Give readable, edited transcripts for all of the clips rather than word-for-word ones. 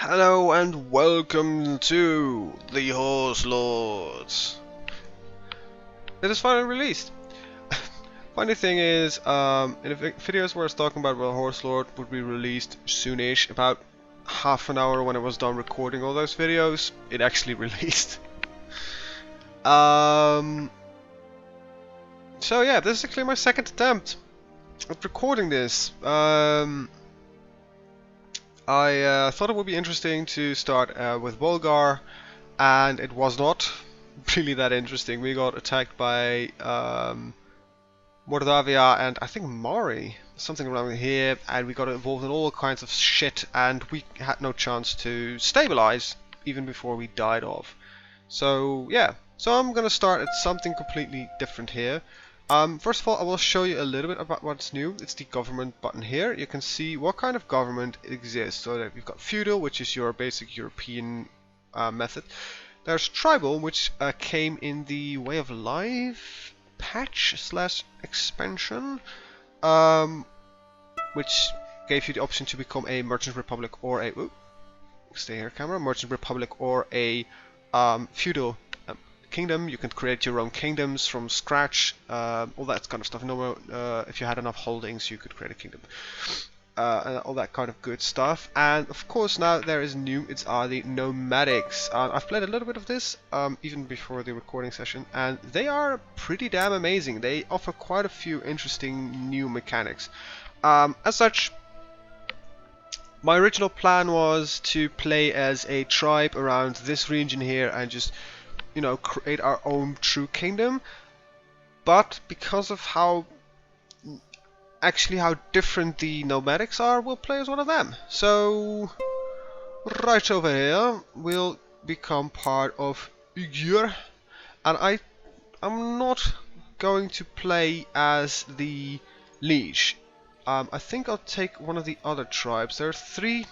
Hello and welcome to the Horse Lords. It is finally released. Funny thing is, in the videos where I was talking about the Horse Lord would be released soonish, about half an hour when I was done recording all those videos, it actually released. So yeah, this is actually my second attempt at recording this. I thought it would be interesting to start with Volgar, and it was not really that interesting. We got attacked by Mordavia and I think Mari, something around here, and we got involved in all kinds of shit, and we had no chance to stabilize even before we died off. So yeah, so I'm gonna start at something completely different here. First of all, I will show you a little bit about what's new. It's the government button here. You can see what kind of government exists. So that we've got feudal, which is your basic European method. There's tribal, which came in the Way of Life patch / expansion, which gave you the option to become a merchant republic or a stay here, camera, merchant republic or a feudal kingdom. You can create your own kingdoms from scratch, all that kind of stuff. If you had enough holdings, you could create a kingdom. And all that kind of good stuff. And of course now there is new, it's the Nomadics. I've played a little bit of this even before the recording session, and they are pretty damn amazing. They offer quite a few interesting new mechanics. As such, my original plan was to play as a tribe around this region here and just, you know, create our own true kingdom. But because of how different the Nomadics are, we'll play as one of them. So right over here we'll become part of Uyghur, and I'm not going to play as the liege. I think I'll take one of the other tribes. There are three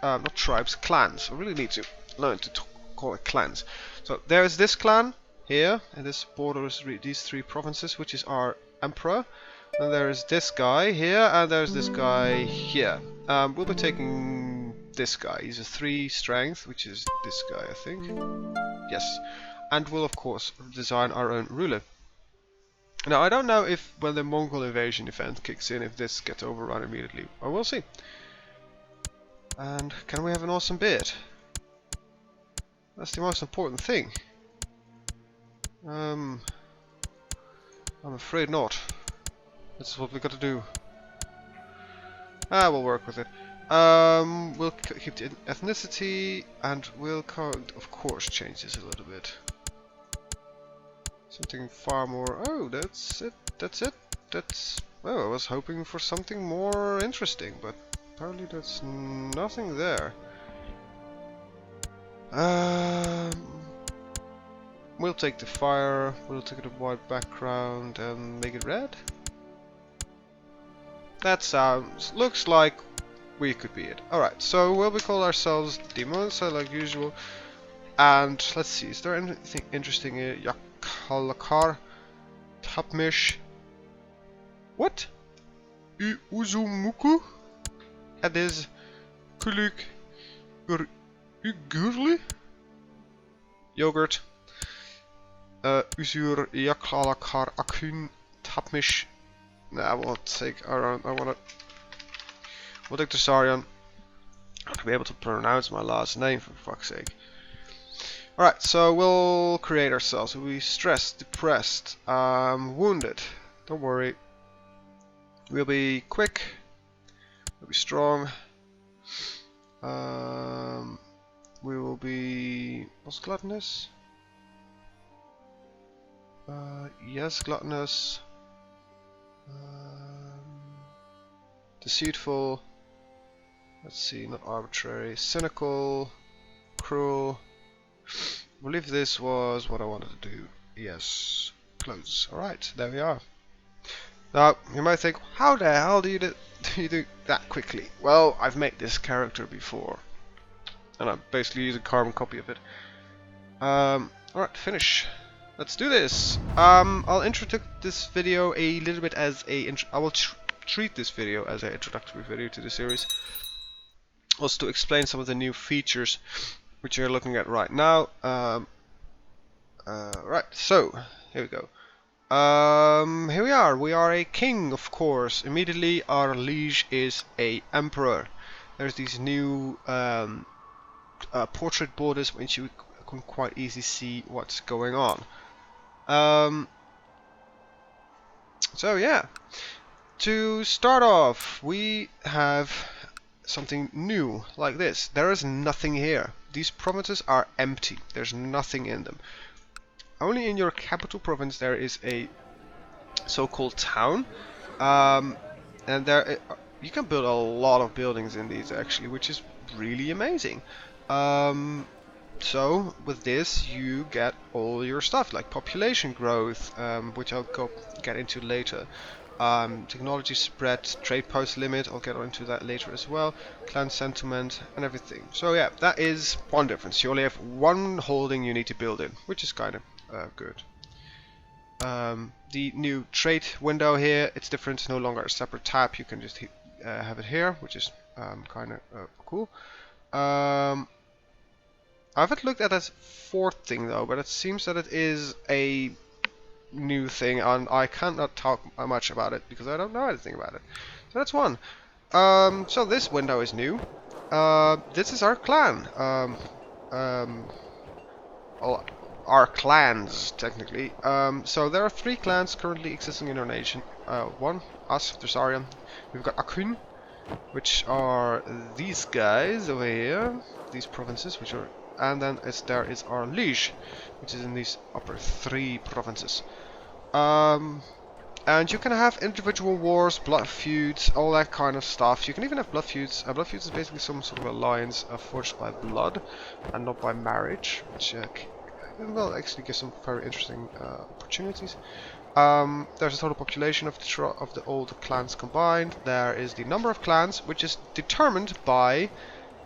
not tribes, clans. I really need to learn to call it clans. So there's this clan here, and this borders these three provinces, which is our emperor. And there is this guy here, and there's this guy here. We'll be taking this guy. He's a 3 strength, which is this guy, I think. Yes. And we'll, of course, design our own ruler. Now, I don't know if when the Mongol invasion event kicks in, if this gets overrun immediately. I will see. And can we have an awesome beard? That's the most important thing. I'm afraid not. This is what we gotta do. We'll work with it. We'll keep the ethnicity, and we'll, of course, change this a little bit. Something far more... Oh, that's it. That's it. That's... Oh, I was hoping for something more interesting, but apparently there's nothing there. We'll take the fire, we'll take the white background and make it red. That looks like we could be it. Alright, so we'll call ourselves Dimosa like usual. And let's see, is there anything interesting here? Yakalakar, Tapmish. What? Uzumuku? Het is Kuluk Ugurli? Yogurt. Uzur Yakalakar Akun Tapmish. Nah, we'll take our own. We'll take the Sarian. To be able to pronounce my last name, for fuck's sake. Alright, so we'll create ourselves. We'll be stressed, depressed, wounded. Don't worry. We'll be quick. We'll be strong. We will be... What's gluttonous? Yes, gluttonous. Deceitful. Let's see, not arbitrary. Cynical. Cruel. I believe this was what I wanted to do. Yes. Close. Alright, there we are. Now, you might think, how the hell do you do that quickly? Well, I've made this character before. And I'm basically using a carbon copy of it. Alright, finish. Let's do this. I'll introduce this video a little bit as a... I will treat this video as an introductory video to the series. also to explain some of the new features which you're looking at right now. Right, so here we go. Here we are. We are a king, of course. Immediately, our liege is a emperor. There's these new portrait borders, which you can quite easily see what's going on. So yeah, to start off, we have something new like this. There is nothing here. These provinces are empty. There's nothing in them. Only in your capital province there is a so-called town, and there you can build a lot of buildings in these actually, which is really amazing. So with this you get all your stuff like population growth, which I'll get into later. Technology spread, trade post limit, I'll get into that later as well. Clan sentiment and everything. So yeah, that is one difference. You only have one holding you need to build in, which is kind of good. The new trade window here, it's different. It's no longer a separate tab. You can just have it here, which is kind of cool. I haven't looked at that fourth thing though, but it seems that it is a new thing, and I cannot talk much about it because I don't know anything about it. So that's one. So this window is new. This is our clan. Well, our clans technically. So there are 3 clans currently existing in our nation. One, us, Dressarion. We've got Akun, which are these guys over here, these provinces, which are, and then there is our liege, which is in these upper 3 provinces. And you can have individual wars, blood feuds, all that kind of stuff. You can even have blood feuds. Blood feuds is basically some sort of alliance forged by blood and not by marriage, which will actually give some very interesting opportunities. There's a total population of the old clans combined. There is the number of clans, which is determined by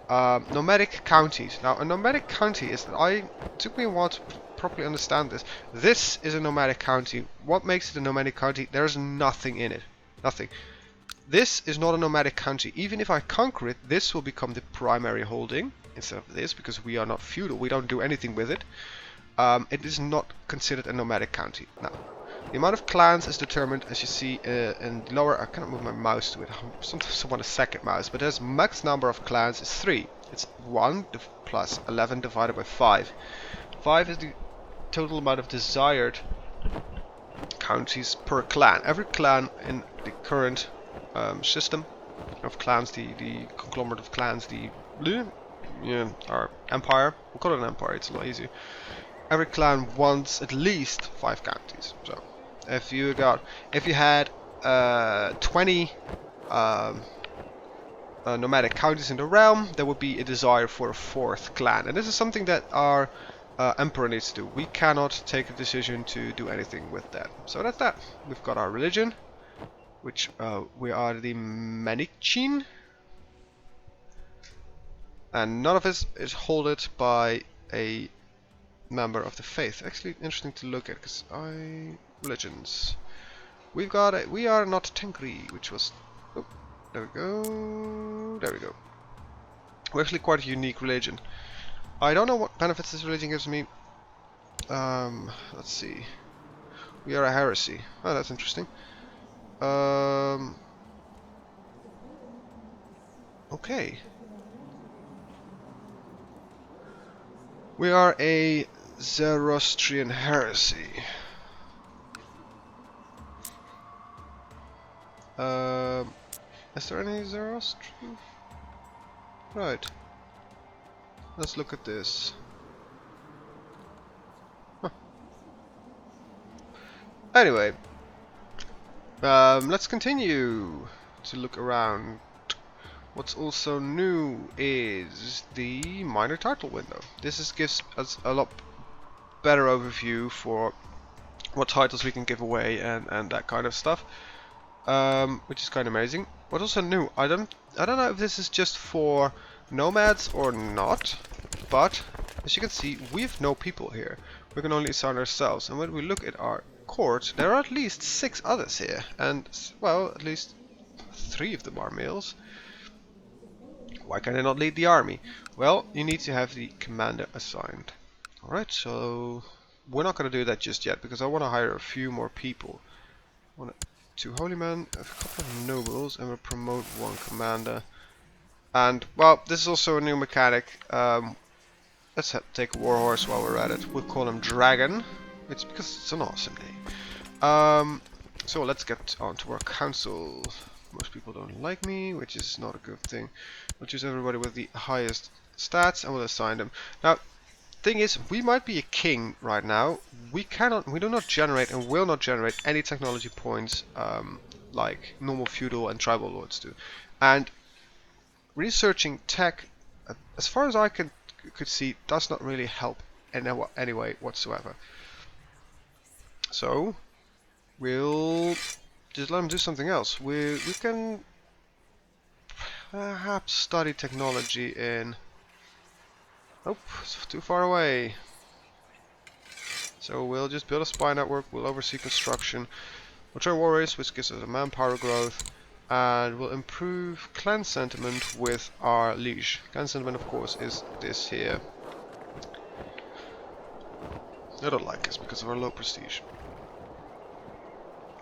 nomadic counties. Now, a nomadic county is it took me a while to properly understand this. This is a nomadic county. What makes it a nomadic county? There's nothing in it. Nothing. This is not a nomadic county. Even if I conquer it, this will become the primary holding instead of this, because we are not feudal. We don't do anything with it. It is not considered a nomadic county. Now, the amount of clans is determined, as you see in the lower. I cannot move my mouse to it. Sometimes I want a second mouse, but there's max number of clans is 3. It's 1 plus 11 divided by 5. 5 is the total amount of desired counties per clan. Every clan in the current system of clans, the conglomerate of clans, our empire. We'll call it an empire. It's a lot easier. Every clan wants at least 5 counties. So if you had 20 nomadic counties in the realm, there would be a desire for a 4th clan, and this is something that our emperor needs to do. We cannot take a decision to do anything with that. So that's that. We've got our religion, which we are the Manichin, and none of this is held by a member of the faith. Actually, interesting to look at, because religions. We are not Tengri, which was. Oh, there we go. There we go. We're actually quite a unique religion. I don't know what benefits this religion gives me. Let's see. We are a heresy. Oh, that's interesting. Okay. We are a Zoroastrian heresy. Is there any Zoroastrian? Right. Let's look at this. Huh. Anyway, let's continue to look around. What's also new is the minor title window. This gives us a lot better overview for what titles we can give away and that kind of stuff, which is kind of amazing. What's also new? I don't know if this is just for nomads or not, but as you can see, we have no people here. We can only assign ourselves, and when we look at our court, there are at least 6 others here, and well, at least 3 of them are males. Why can I not lead the army? Well, you need to have the commander assigned. Alright, so we're not going to do that just yet because I want to hire a few more people. I want 2 holy men, a couple of nobles, and we'll promote 1 commander. And, well, this is also a new mechanic. Let's take a warhorse while we're at it. We'll call him Dragon. It's because it's an awesome name. So let's get on to our council. Most people don't like me, which is not a good thing. We'll choose everybody with the highest stats and we'll assign them. Now, thing is, we might be a king right now. We do not generate and will not generate any technology points like normal feudal and tribal lords do. And researching tech, as far as I could see, does not really help in any way whatsoever. So we'll just let them do something else. We can perhaps study technology in... Oh, it's too far away. So we'll just build a spy network, we'll oversee construction, we'll train warriors, which gives us a manpower growth, and we'll improve clan sentiment with our liege. Clan sentiment, of course, is this here. They don't like us because of our low prestige.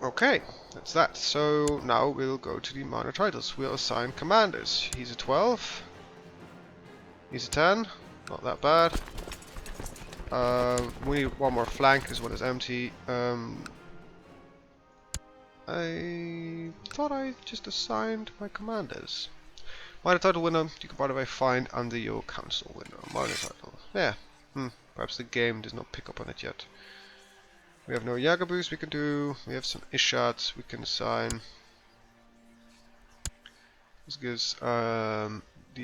Okay, that's that. So now we'll go to the minor titles. We'll assign commanders. He's a 12. He's a 10. Not that bad. We need 1 more flank. This one is empty. I thought I just assigned my commanders. Minor title window, you can by the way find under your council window. Minor title. Yeah. Perhaps the game does not pick up on it yet. We have no Jagabus we can do. We have some Ishats we can assign. This gives the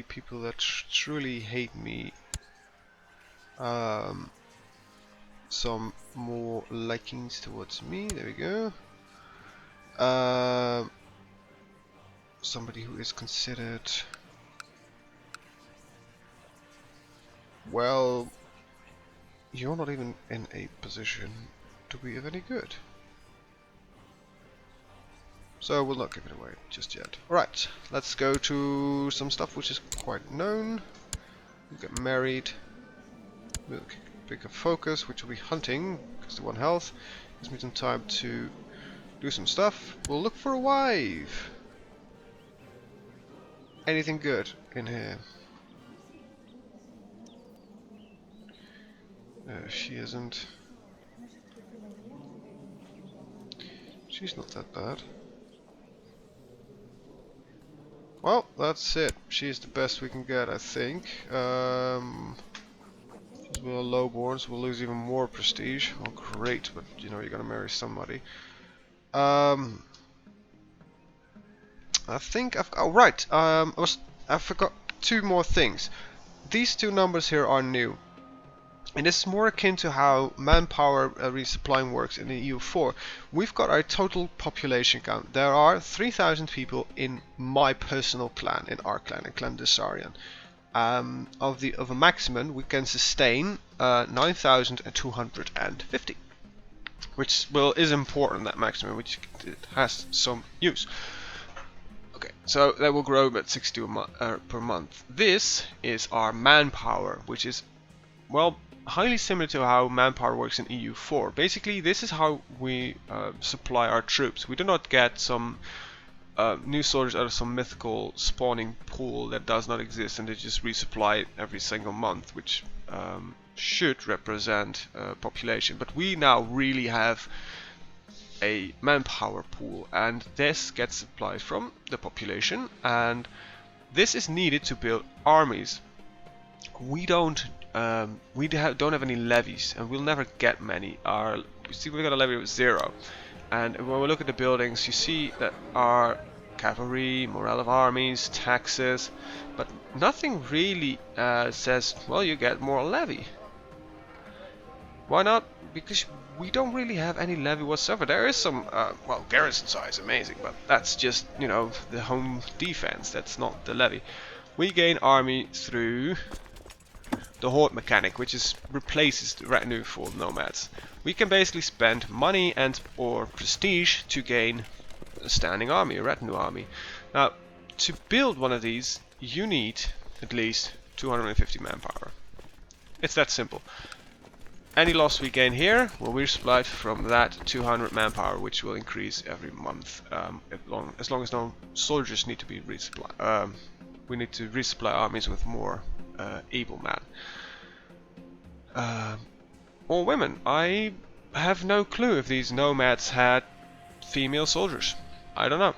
people that truly hate me some more likings towards me. There we go. Somebody who is considered, well, you're not even in a position to be of any good. So we'll not give it away just yet. Alright, let's go to some stuff which is quite known. We'll get married. We'll pick a focus, which will be hunting, because the 1 health. Gives me some time to do some stuff. We'll look for a wife. Anything good in here? She isn't. She's not that bad. Well, that's it. She's the best we can get, I think. She's a lowborn, so we'll lose even more prestige. Oh, great! But you know, you're gonna marry somebody. I think I've. Oh, right. I forgot 2 more things. These 2 numbers here are new. And this is more akin to how manpower resupplying works in the EU4. We've got our total population count. There are 3,000 people in my personal clan, in our clan, in Clan Desarian. Of a maximum, we can sustain 9,250, which is important. That maximum, which it has some use. Okay, so that will grow about 60 per month. This is our manpower, which is, well, highly similar to how manpower works in EU4. Basically, this is how we supply our troops. We do not get some new soldiers out of some mythical spawning pool that does not exist, and they just resupply every single month, which should represent population. But we now really have a manpower pool, and this gets supplied from the population, and this is needed to build armies. We don't have any levies, and we'll never get many. You see, we got a levy of 0, and when we look at the buildings, you see that our cavalry, morale of armies, taxes, but nothing really says, well, you get more levy. Why not? Because we don't really have any levy whatsoever. There is some, well, garrison size, amazing, but that's just, you know, the home defense. That's not the levy. We gain army through the horde mechanic, which replaces the retinue for nomads. We can basically spend money and or prestige to gain a standing army, a retinue army. Now, to build one of these, you need at least 250 manpower. It's that simple. Any loss we gain here will be supplied from that 200 manpower, which will increase every month, as long as no soldiers need to be resupplied. We need to resupply armies with more able men. Or women. I have no clue if these nomads had female soldiers. I don't know.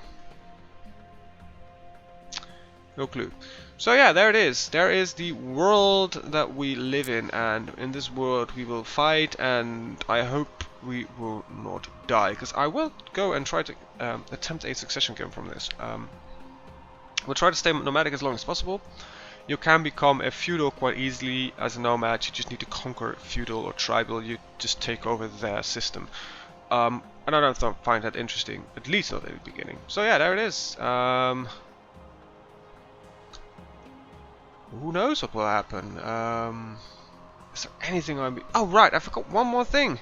No clue. So yeah, there it is. There is the world that we live in, and in this world we will fight, and I hope we will not die, because I will go and try to attempt a succession game from this. We'll try to stay nomadic as long as possible. You can become a feudal quite easily as a nomad. You just need to conquer feudal or tribal. You just take over their system. And I don't find that interesting, at least not at the beginning. So yeah, there it is. Who knows what will happen? Is there anything I'm... Oh right, I forgot one more thing.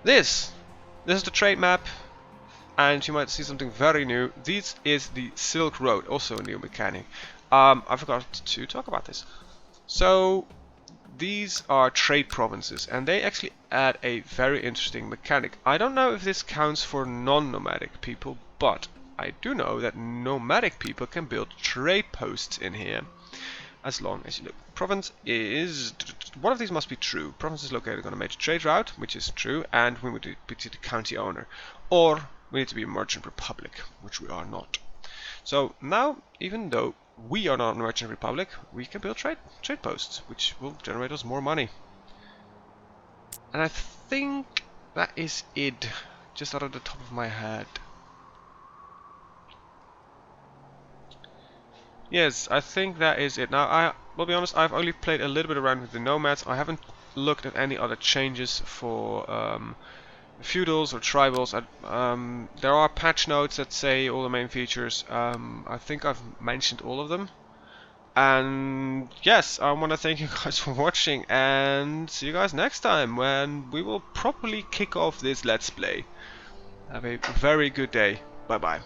This is the trade map, and you might see something very new. This is the Silk Road, also a new mechanic. I forgot to talk about this. So these are trade provinces, and they actually add a very interesting mechanic. I don't know if this counts for non-nomadic people, but I do know that nomadic people can build trade posts in here. As long as you look. Province is... One of these must be true. Province is located on a major trade route, which is true, and we would be the county owner. Or we need to be a merchant republic, which we are not. So now, even though we are not a merchant republic, we can build trade posts, which will generate us more money. And I think that is it, just out of the top of my head. Yes, I think that is it. Now, I will be honest, I've only played a little bit around with the nomads. I haven't looked at any other changes for feudals or tribals. There are patch notes that say all the main features. I think I've mentioned all of them. And yes, I want to thank you guys for watching, and see you guys next time when we will properly kick off this Let's Play. Have a very good day. Bye bye.